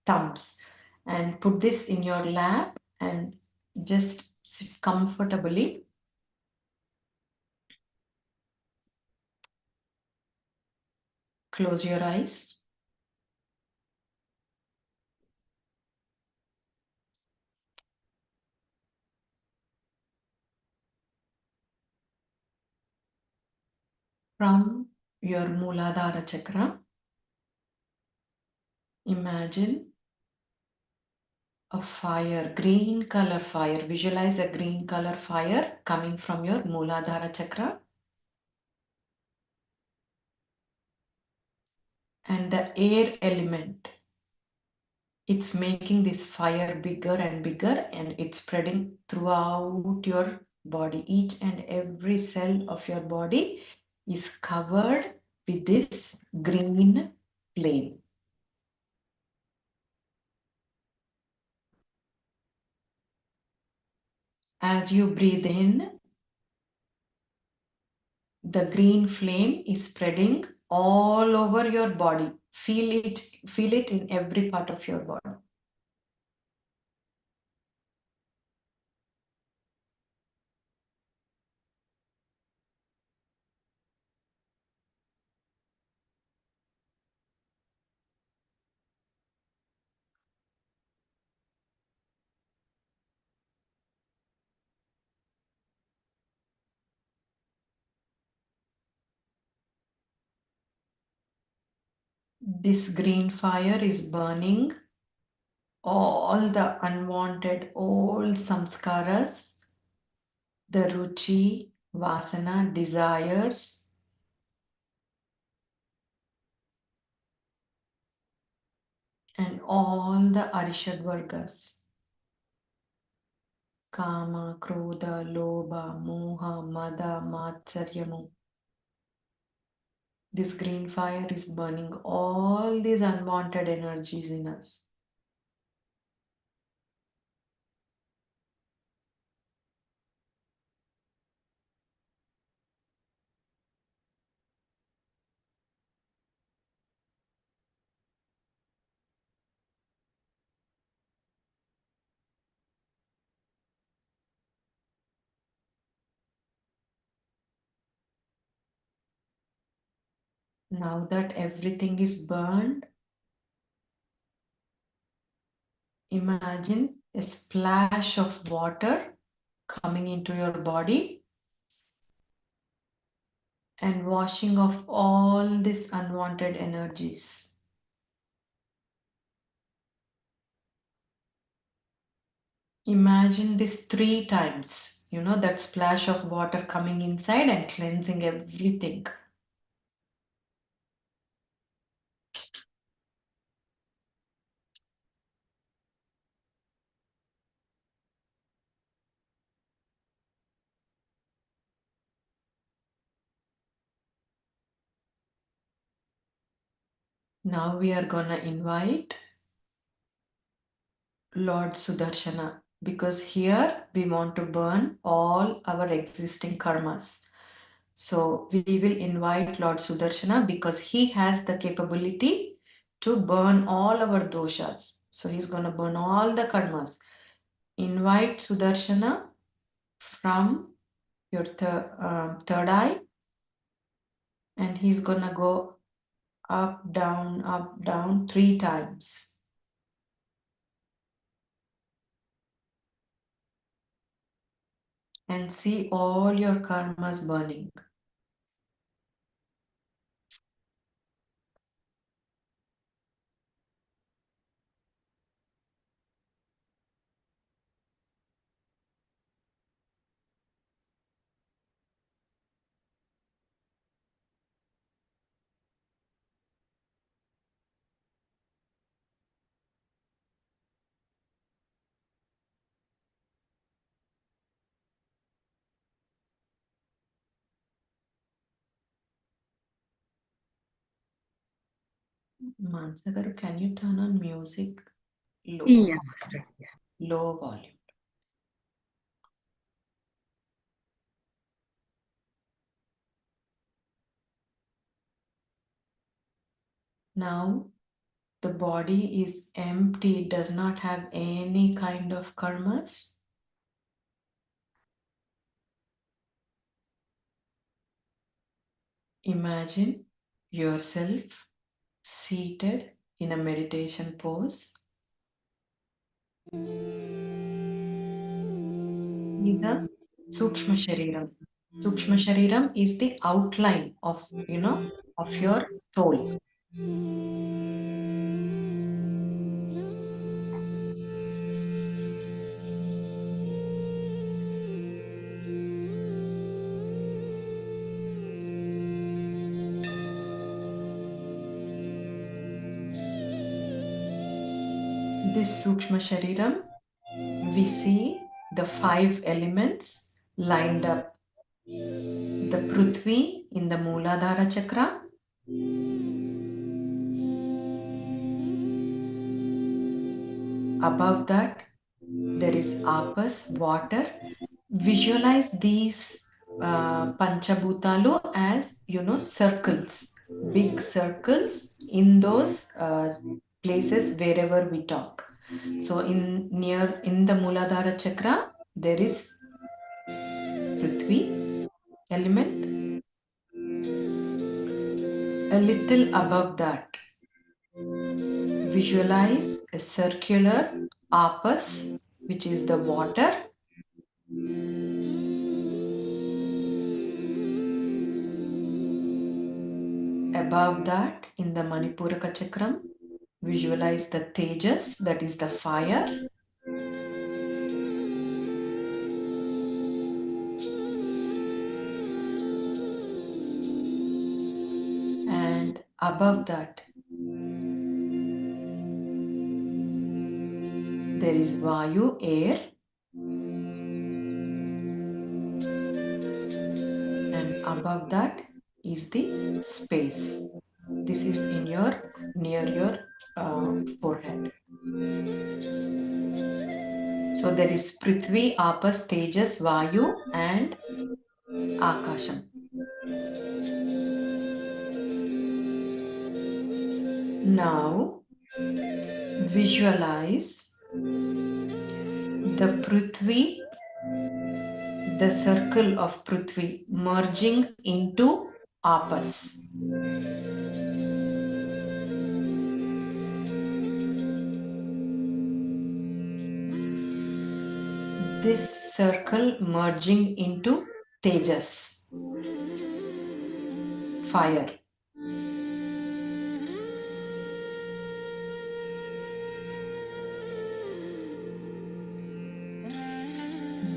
thumbs, and put this in your lap and just sit comfortably. Close your eyes. From your Muladhara chakra, imagine a fire, green color fire. Visualize a green color fire coming from your Muladhara chakra, and the air element. It's making this fire bigger and bigger, and it's spreading throughout your body. Each and every cell of your body is covered with this green flame. As you breathe in, the green flame is spreading all over your body. Feel it in every part of your body. This green fire is burning all the unwanted old samskaras, the ruchi, vasana, desires, and all the arishad vargas, kama, krodha, lobha, moha, mada, matsaryamu. This green fire is burning all these unwanted energies in us. Now that everything is burned, imagine a splash of water coming into your body and washing off all these unwanted energies. Imagine this 3 times, that splash of water coming inside and cleansing everything. Now we are gonna invite Lord Sudarshana, because here we want to burn all our existing karmas. So we will invite Lord Sudarshana because he has the capability to burn all our doshas. So he's going to burn all the karmas. Invite Sudarshana from your third eye, and he's going to go up, down 3 times. And see all your karmas burning. Mansagaru, can you turn on music? Yeah, Master. Low volume. Now The body is empty, it does not have any kind of karmas. Imagine yourself seated in a meditation pose. See the Sukshma Shariram. Sukshma Shariram is the outline of, of your soul. This Sukshma Shariram, we see the five elements lined up. The Prithvi in the Mooladhara Chakra, above that there is Apas, water. Visualize these Panchabhutalu as, circles, big circles in those places wherever we talk. So in the Mooladhara Chakra, there is Prithvi element. A little above that, visualize a circular Apas, which is the water. Above that, in the Manipuraka Chakram, visualize the Tejas, that is the fire. And above that, there is Vayu, air. And above that is the space. This is near your forehead. So there is Prithvi, Apas, Tejas, Vayu, and Akasham. Now visualize the Prithvi, the circle of Prithvi merging into Apas. This circle merging into Tejas, fire.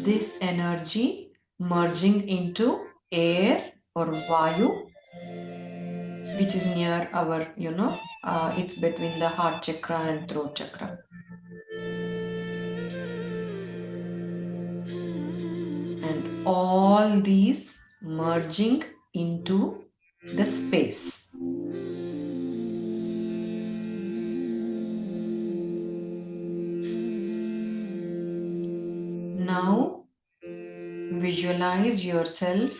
This energy merging into air or Vayu, which is near our, it's between the heart chakra and throat chakra. And all these merging into the space. Now visualize yourself,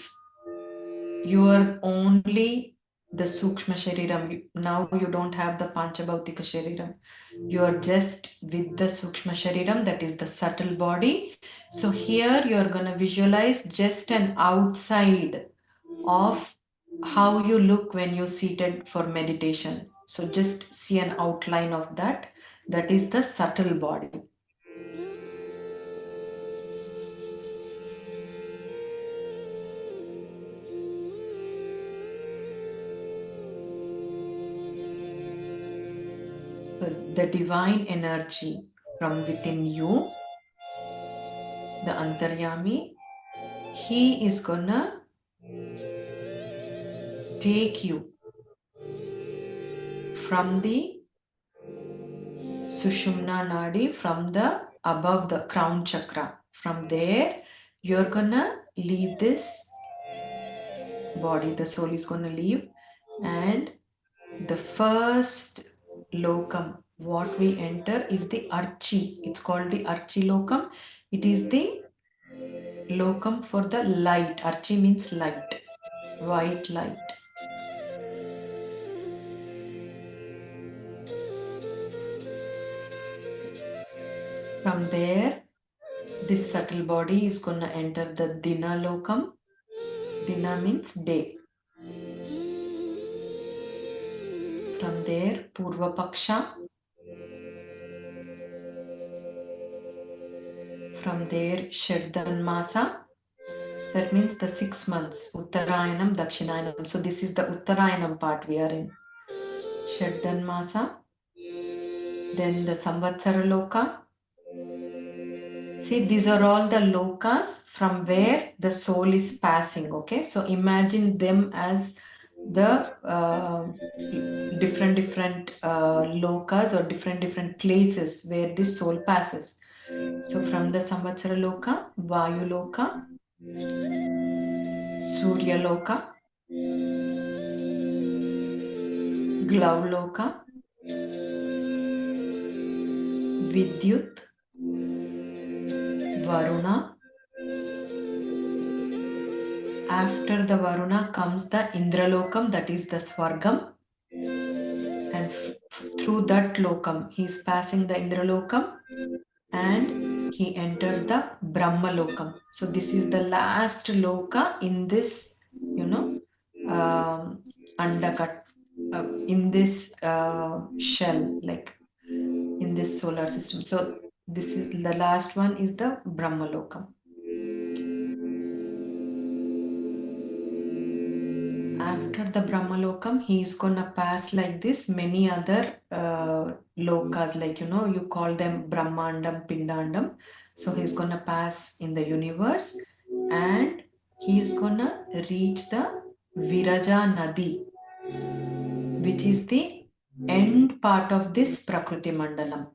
you are only the Sukshma Shariram. Now you don't have the Panchabhautika Shariram. You are just with the Sukshma Shariram, that is the subtle body. So here you are going to visualize just an outside of how you look when you're seated for meditation. So just see an outline of that. That is the subtle body. So the divine energy from within you, the Antaryami, he is gonna take you from the Sushumna Nadi, from the above the crown chakra. From there, you're gonna leave this body, the soul is gonna leave, and the first lokam, what we enter is the Archi. It's called the Archi lokam. It is the lokam for the light. Archi means light, white light. From there, this subtle body is going to enter the Dina Lokam. Dina means day. From there, Purva Paksha. From there, Shardan Masa. That means the 6 months, Uttarayanam, Dakshinayam. So this is the Uttarayanam part we are in. Shardan Masa. Then the Samvatsara Loka. See, these are all the lokas from where the soul is passing. Okay, so imagine them as the different lokas or different places where this soul passes. So from the Samvatsara Loka, Vayu Loka, Surya Loka, Glav Loka, Vidyut, Varuna. After the Varuna comes the Indralokam, that is the Swargam. And through that Lokam, he is passing the Indralokam and he enters the Brahma Lokam. So this is the last Loka in this, Andakat, in this shell, like in this solar system. So this is the last one is the Brahma Lokam. After the Brahmalokam, he is gonna pass like this many other lokas, like you call them Brahmandam, Pindandam. So he's gonna pass in the universe and he's gonna reach the Viraja Nadi, which is the end part of this Prakriti Mandalam.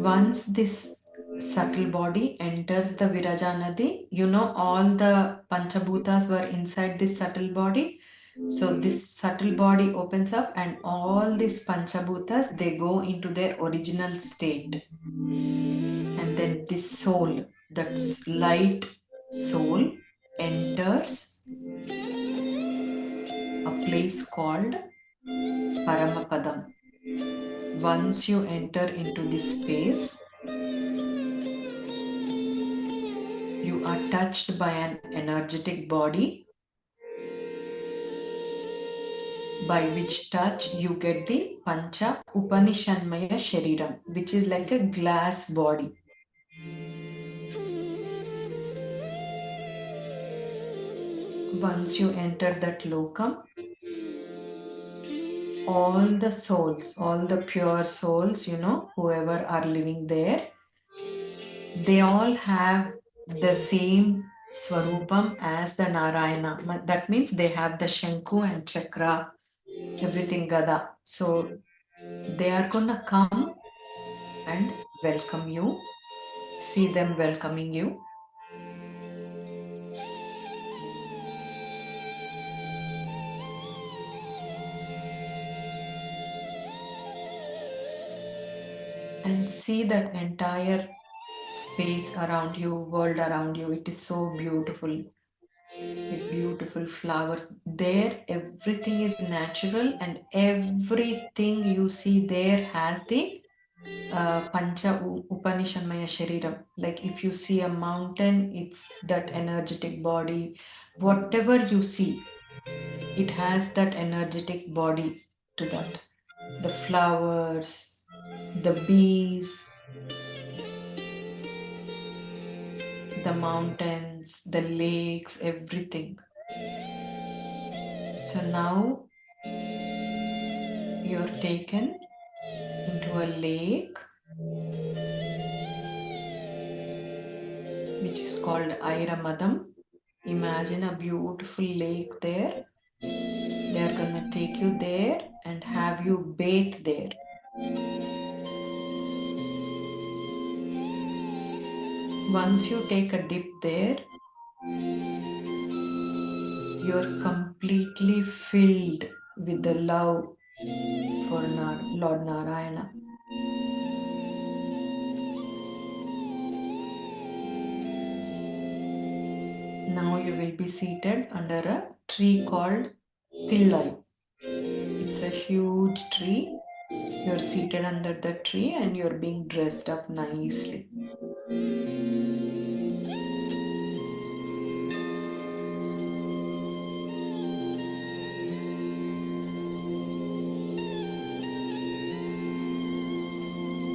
Once this subtle body enters the Viraja Nadi, all the Panchabhutas were inside this subtle body. So this subtle body opens up and all these Panchabhutas, they go into their original state. And then this soul, that's light soul, enters a place called Paramapadam. Once you enter into this space, you are touched by an energetic body, by which touch you get the Pancha Upanishanmaya Shariram, which is like a glass body. Once you enter that lokam, all the souls, all the pure souls, whoever are living there, they all have the same Swarupam as the Narayana. That means they have the Shanku and Chakra, everything Gada. So they are gonna come and welcome you, see them welcoming you. And see that entire space around you, world around you. It is so beautiful. Like beautiful flowers. There, everything is natural and everything you see there has the Pancha Upanishanmaya Shariram. Like if you see a mountain, it's that energetic body. Whatever you see, it has that energetic body to that. The flowers, the bees, the mountains, the lakes, everything. So now you're taken into a lake which is called Airamadam. Imagine a beautiful lake there. They are gonna take you there and have you bathe there. Once you take a dip there, you're completely filled with the love for Lord Narayana. Now you will be seated under a tree called Tillai. It's a huge tree You're seated under the tree and you're being dressed up nicely.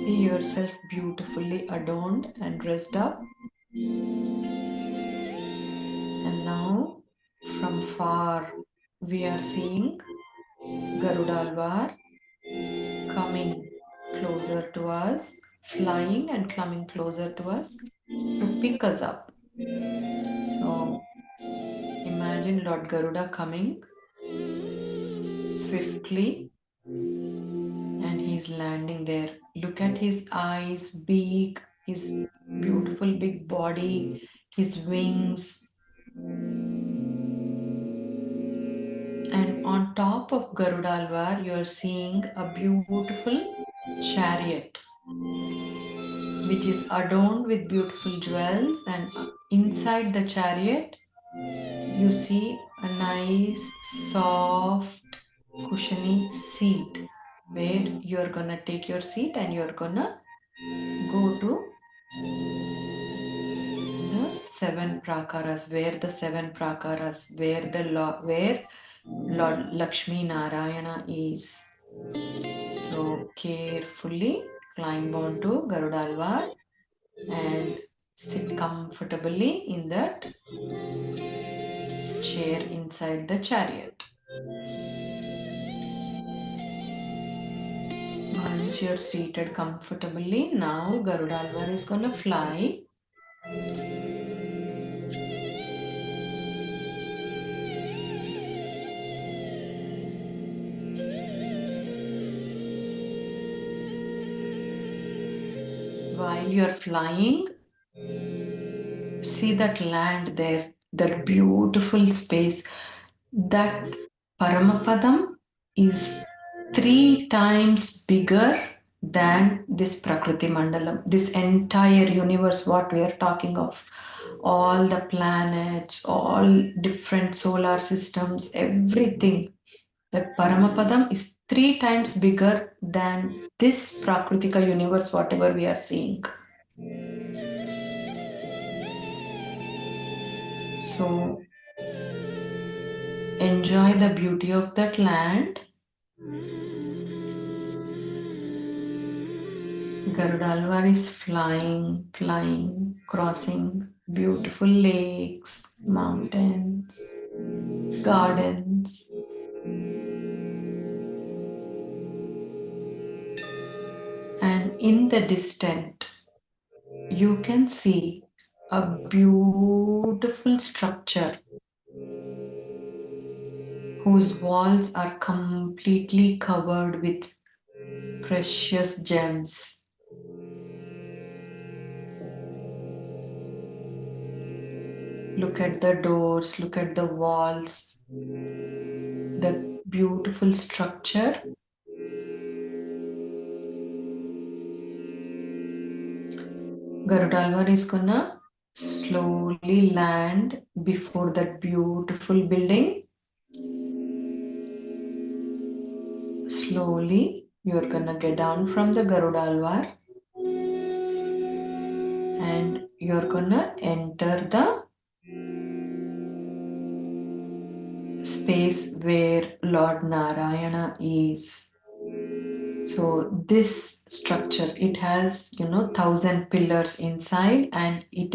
See yourself beautifully adorned and dressed up. And now, from far, we are seeing Garudalvar coming closer to us, flying and coming closer to us to pick us up. So imagine Lord Garuda coming swiftly and he's landing there. Look at his eyes, beak, his beautiful big body, his wings. And on top of Garudalvar, you're seeing a beautiful chariot which is adorned with beautiful jewels, and inside the chariot you see a nice soft cushiony seat where you're gonna take your seat and you're gonna go to the seven prakaras, where Lord Lakshmi Narayana is. So carefully climb onto Garudalvar and sit comfortably in that chair inside the chariot. Once you're seated comfortably, now Garudalvar is gonna fly. While you're flying, see that land there, that beautiful space. That Paramapadam is 3 times bigger than this Prakriti Mandalam, this entire universe, what we are talking of. All the planets, all different solar systems, everything. That Paramapadam is 3 times bigger than this Prakritika universe, whatever we are seeing. So enjoy the beauty of that land. Garudalvar is flying, crossing beautiful lakes, mountains, gardens. And in the distance, you can see a beautiful structure whose walls are completely covered with precious gems. Look at the doors, look at the walls, the beautiful structure. Garudalvar is gonna slowly land before that beautiful building. Slowly, you're gonna get down from the Garudalvar and you're gonna enter the space where Lord Narayana is. So this structure, it has 1,000 pillars inside, and it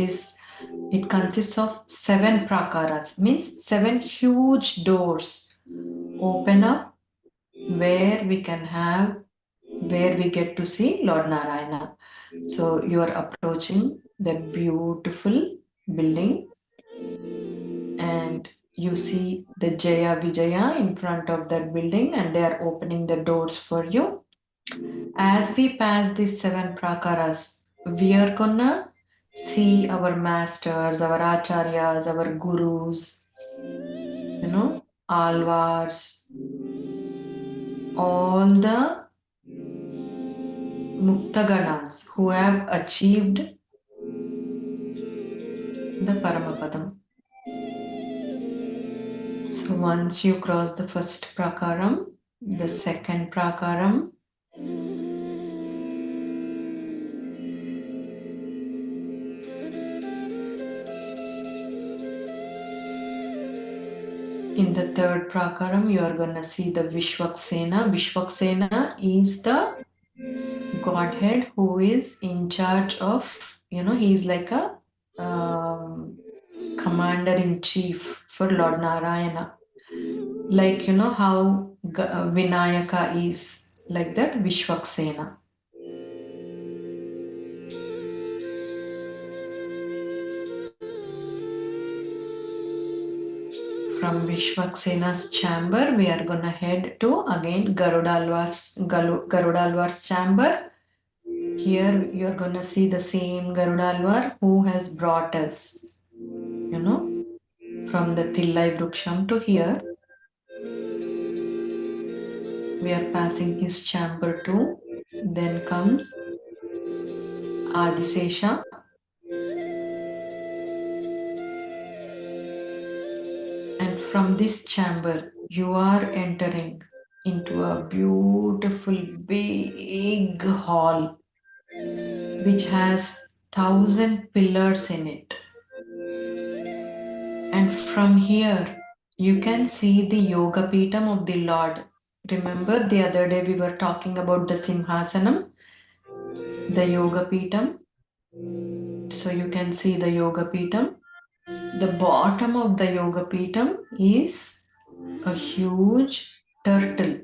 consists of 7 prakaras, means 7 huge doors open up where we get to see Lord Narayana. So you are approaching that beautiful building and you see the Jaya Vijaya in front of that building, and they are opening the doors for you. As we pass these 7 prakaras, we are gonna see our masters, our acharyas, our gurus, alvars, all the muktaganas who have achieved the Paramapadam. So once you cross the first prakaram, the second prakaram, In the third prakaram, you are going to see the Vishwaksena. Vishwaksena is the Godhead who is in charge of, he is like a commander in chief for Lord Narayana. Like, how Vinayaka is, like that, Vishwaksena. From Vishwaksena's chamber, we are going to head to again Garudalwar's chamber. Here you are going to see the same Garudalwar who has brought us, from the Tillai Vruksham to here. We are passing his chamber too. Then comes Adisesha. And from this chamber, you are entering into a beautiful big hall which has 1,000 pillars in it. And from here, you can see the Yoga Peetham of the Lord. Remember the other day we were talking about the Simhasanam, the Yoga Peetham. So you can see the Yoga Peetham. The bottom of the Yoga Peetham is a huge turtle.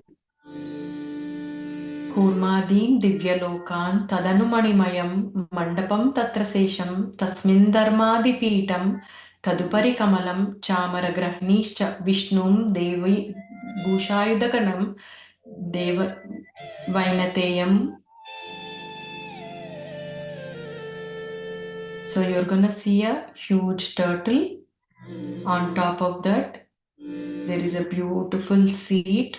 Kurmadin Divyalokan Tadanumanimayam Mandapam Tatrasesham Tasmin Dharmadipeetam Tadupari Kamalam Chamaragrahnischa Vishnum Devi Bhushayudakanam Deva Vainateyam. So you're gonna see a huge turtle. On top of that, there is a beautiful seat.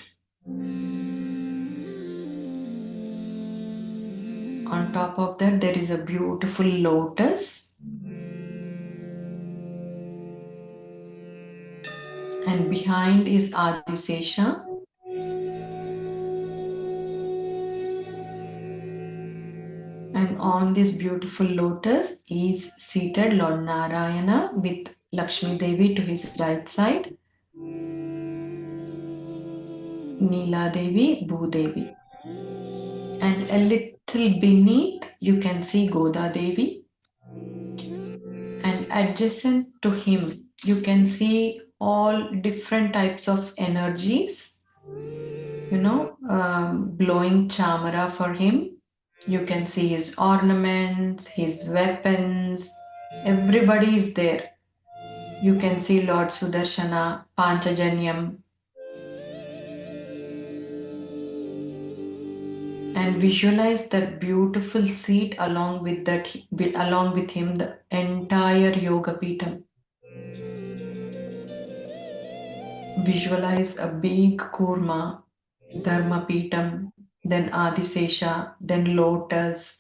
On top of that, there is a beautiful lotus. And behind is Adisesha. And on this beautiful lotus is seated Lord Narayana with Lakshmi Devi to his right side, Neela Devi, Bhudevi. And a little beneath, you can see Goda Devi. And adjacent to him, you can see all different types of energies, blowing chamara for him. You can see his ornaments, his weapons, everybody is there. You can see Lord Sudarshana, Panchajanyam, and visualize that beautiful seat along with him, the entire Yoga Peetham. Visualize a big kurma, Dharma Peetham, then Adisesha, then lotus.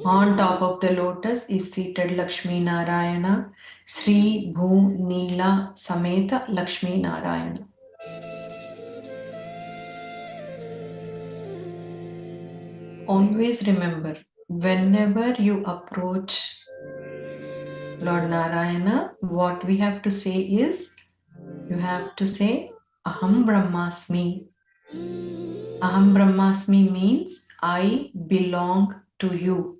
On top of the lotus is seated Lakshmi Narayana, Sri Bhu Neela Sameta Lakshmi Narayana. Always remember, whenever you approach Lord Narayana, what we have to say is, you have to say Aham Brahmasmi. Aham Brahmasmi means I belong to you.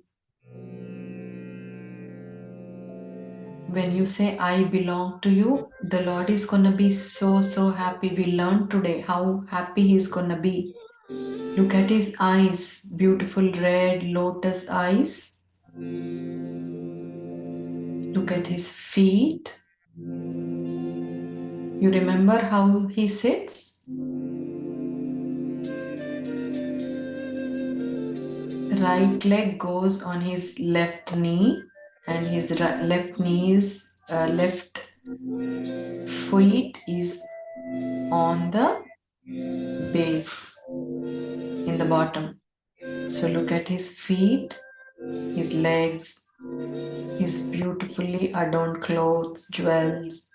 When you say I belong to you, the Lord is going to be so happy. We learned today how happy He's going to be. Look at His eyes, beautiful red lotus eyes. Look at His feet. You remember how He sits? Right leg goes on his left knee, and his left foot is on the base in the bottom. So look at his feet, his legs, his beautifully adorned clothes, jewels.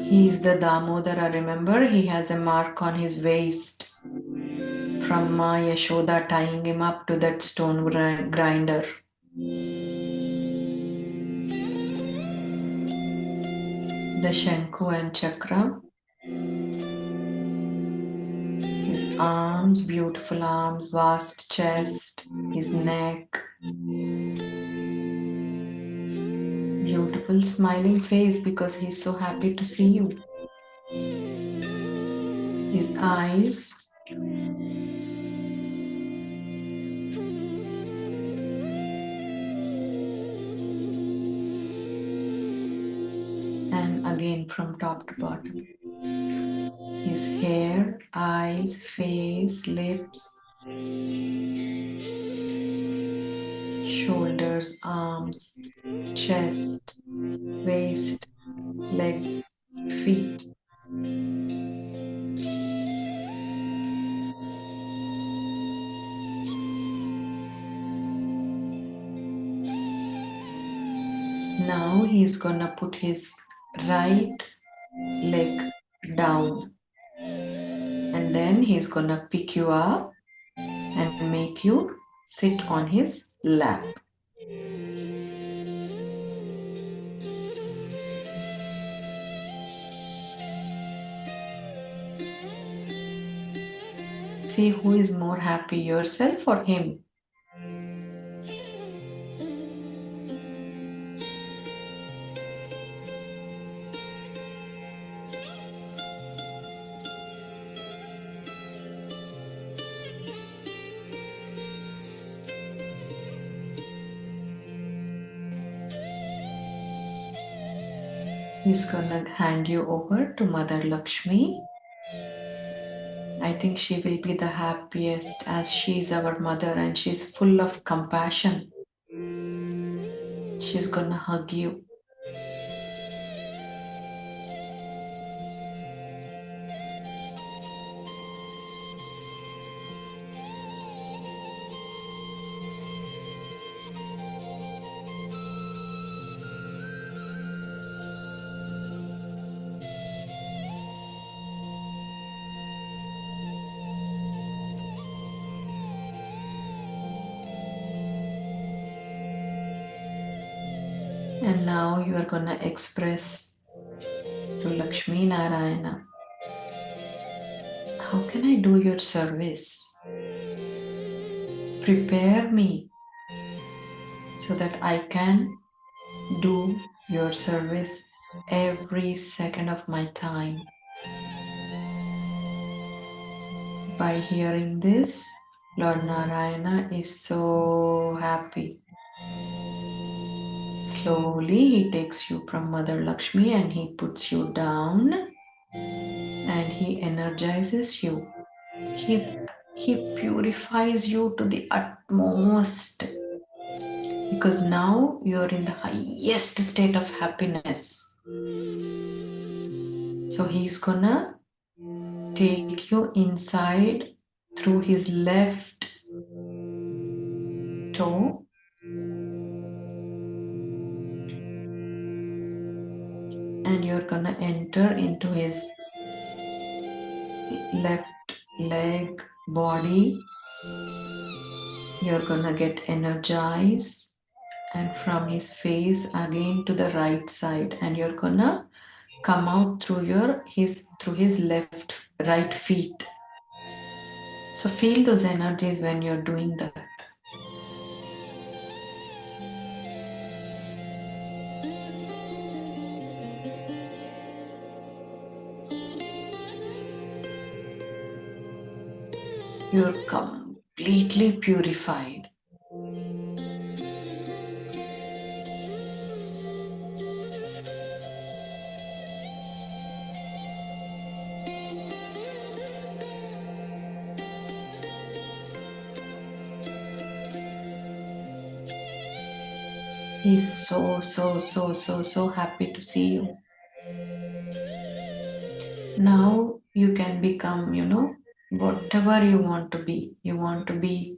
He is the Damodara, remember? He has a mark on his waist from Ma Yashoda tying him up to that stone grinder. The Shanku and Chakra, his arms, beautiful arms, vast chest, his neck, beautiful smiling face because he's so happy to see you. His eyes, and again from top to bottom. His hair, eyes, face, lips, shoulders, arms, chest, waist, legs, feet. Now he's gonna put his right leg down, and then he's gonna pick you up and make you sit on his lap. See who is more happy, yourself or him? He's gonna hand you over to Mother Lakshmi. I think she will be the happiest as she's our mother and she's full of compassion. She's gonna hug you. And now you are gonna express to Lakshmi Narayana, how can I do your service? Prepare me so that I can do your service every second of my time. By hearing this, Lord Narayana is so happy. Slowly he takes you from Mother Lakshmi and he puts you down and he energizes you. He purifies you to the utmost because now you're in the highest state of happiness. So he's gonna take you inside through his left toe and you're gonna enter into his left leg, body. You're gonna get energized and from his face again to the right side and you're gonna come out through his left right feet. So feel those energies when you're doing that. You're completely purified. He's so happy to see you. Now you can become, whatever you want to be. You want to be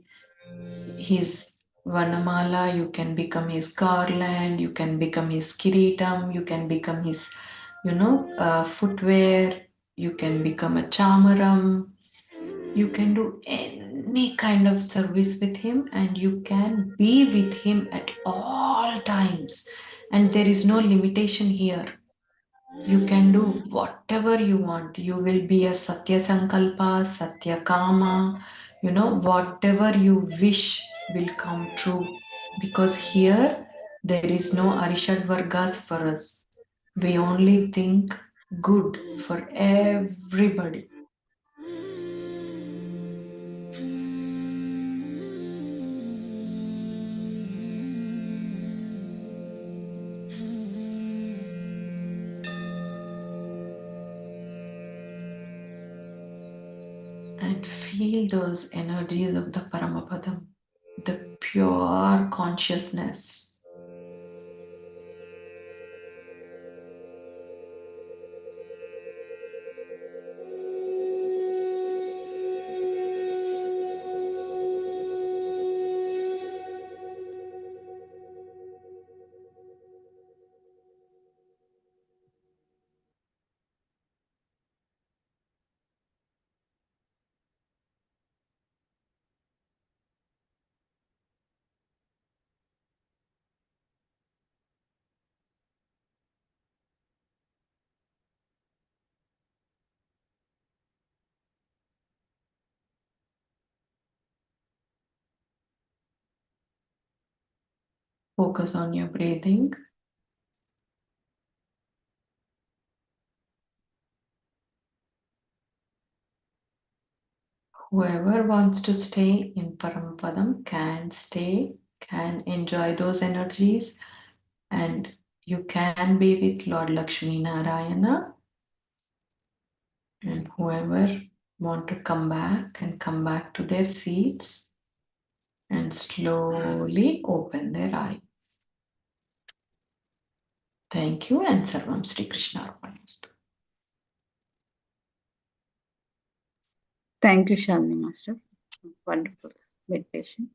his Vanamala, you can become his garland, you can become his kiritam, you can become his footwear, you can become a chamaram, you can do any kind of service with him, and you can be with him at all times. And there is no limitation here. You can do whatever you want. You will be a Satya Sankalpa, Satya Kama, whatever you wish will come true. Because here there is no Arishad Vargas for us. We only think good for everybody. And feel those energies of the Paramapadam, the pure consciousness. Focus on your breathing. Whoever wants to stay in Paramapadam can stay, can enjoy those energies, and you can be with Lord Lakshmi Narayana. And whoever want to come back can come back to their seats and slowly open their eyes. Thank you, and Sarvam Sri Krishna Arpanastu. Thank you, Shalini Master. Wonderful meditation.